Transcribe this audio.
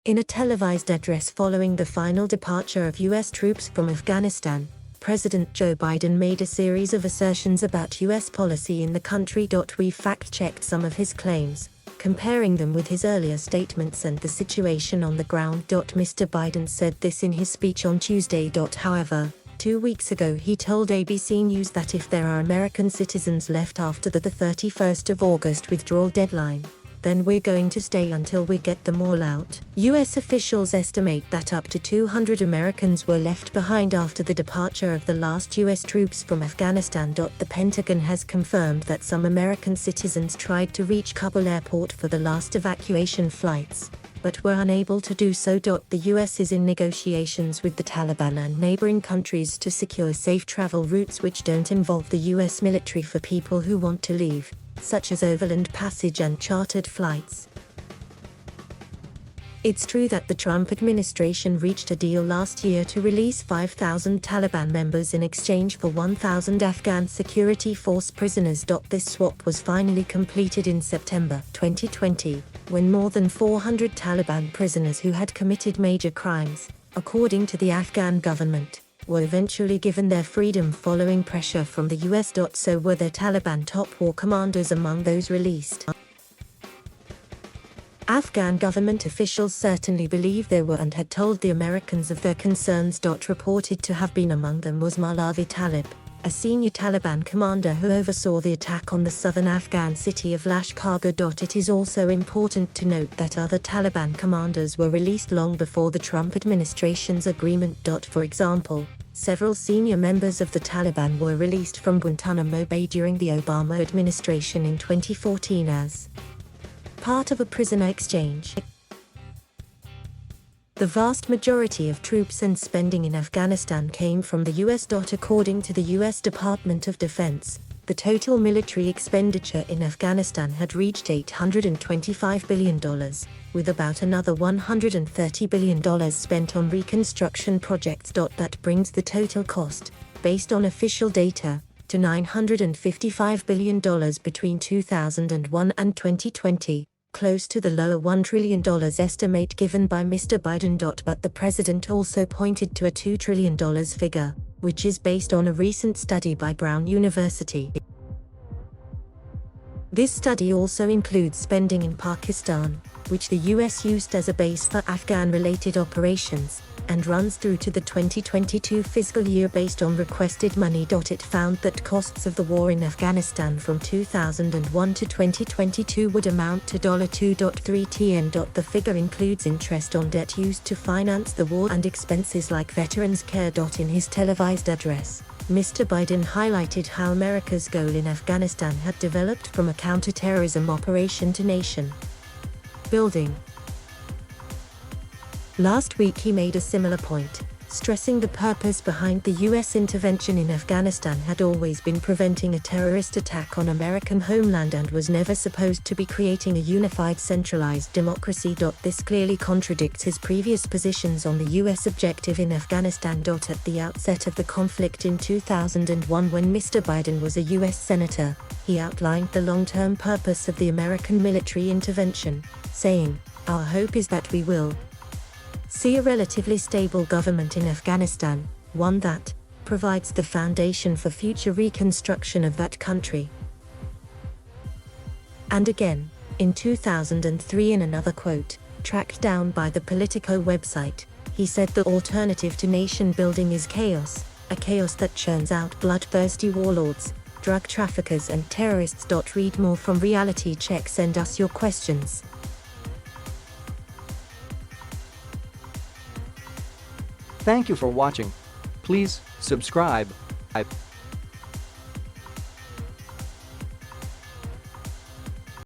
In a televised address following the final departure of U.S. troops from Afghanistan, President Joe Biden made a series of assertions about U.S. policy in the country.We've fact-checked some of his claims, comparing them with his earlier statements and the situation on the ground. Mr. Biden said this in his speech on Tuesday.However, 2 weeks ago he told ABC News that if there are American citizens left after the 31st of August withdrawal deadline, then we're going to stay until we get them all out. U.S. officials estimate that up to 200 Americans were left behind after the departure of the last U.S. troops from Afghanistan. The Pentagon has confirmed that some American citizens tried to reach Kabul airport for the last evacuation flights, but were unable to do so. The U.S. is in negotiations with the Taliban and neighboring countries to secure safe travel routes which don't involve the U.S. military for people who want to leave, such as overland passage and chartered flights. It's true that the Trump administration reached a deal last year to release 5,000 Taliban members in exchange for 1,000 Afghan security force prisoners. This swap was finally completed in September 2020, when more than 400 Taliban prisoners who had committed major crimes, according to the Afghan government, were eventually given their freedom following pressure from the US. So were their Taliban top war commanders among those released. Afghan government officials certainly believe they were and had told the Americans of their concerns. Reported to have been among them was Maulavi Talib, a senior Taliban commander who oversaw the attack on the southern Afghan city of Lashkargah. It is also important to note that other Taliban commanders were released long before the Trump administration's agreement. For example, several senior members of the Taliban were released from Guantanamo Bay during the Obama administration in 2014 as part of a prisoner exchange. The vast majority of troops and spending in Afghanistan came from the US. According to the US Department of Defense, the total military expenditure in Afghanistan had reached $825 billion, with about another $130 billion spent on reconstruction projects. That brings the total cost, based on official data, to $955 billion between 2001 and 2020. Close to the lower $1 trillion estimate given by Mr. Biden. But the president also pointed to a $2 trillion figure, which is based on a recent study by Brown University. This study also includes spending in Pakistan, which the US used as a base for Afghan-related operations, and runs through to the 2022 fiscal year based on requested money. It found that costs of the war in Afghanistan from 2001 to 2022 would amount to $2.3 tn. The figure includes interest on debt used to finance the war and expenses like veterans care. In his televised address, Mr. Biden highlighted how America's goal in Afghanistan had developed from a counterterrorism operation to nation building. Last week he made a similar point, stressing the purpose behind the US intervention in Afghanistan had always been preventing a terrorist attack on American homeland and was never supposed to be creating a unified centralized democracy. This clearly contradicts his previous positions on the US objective in Afghanistan. At the outset of the conflict in 2001, when Mr. Biden was a US senator, he outlined the long-term purpose of the American military intervention, saying, "Our hope is that we will see a relatively stable government in Afghanistan, one that provides the foundation for future reconstruction of that country." And again, in 2003, in another quote, tracked down by the Politico website, he said the alternative to nation building is chaos, a chaos that churns out bloodthirsty warlords, drug traffickers and terrorists. Read more from Reality Check. Send us your questions. Thank you for watching. Please subscribe.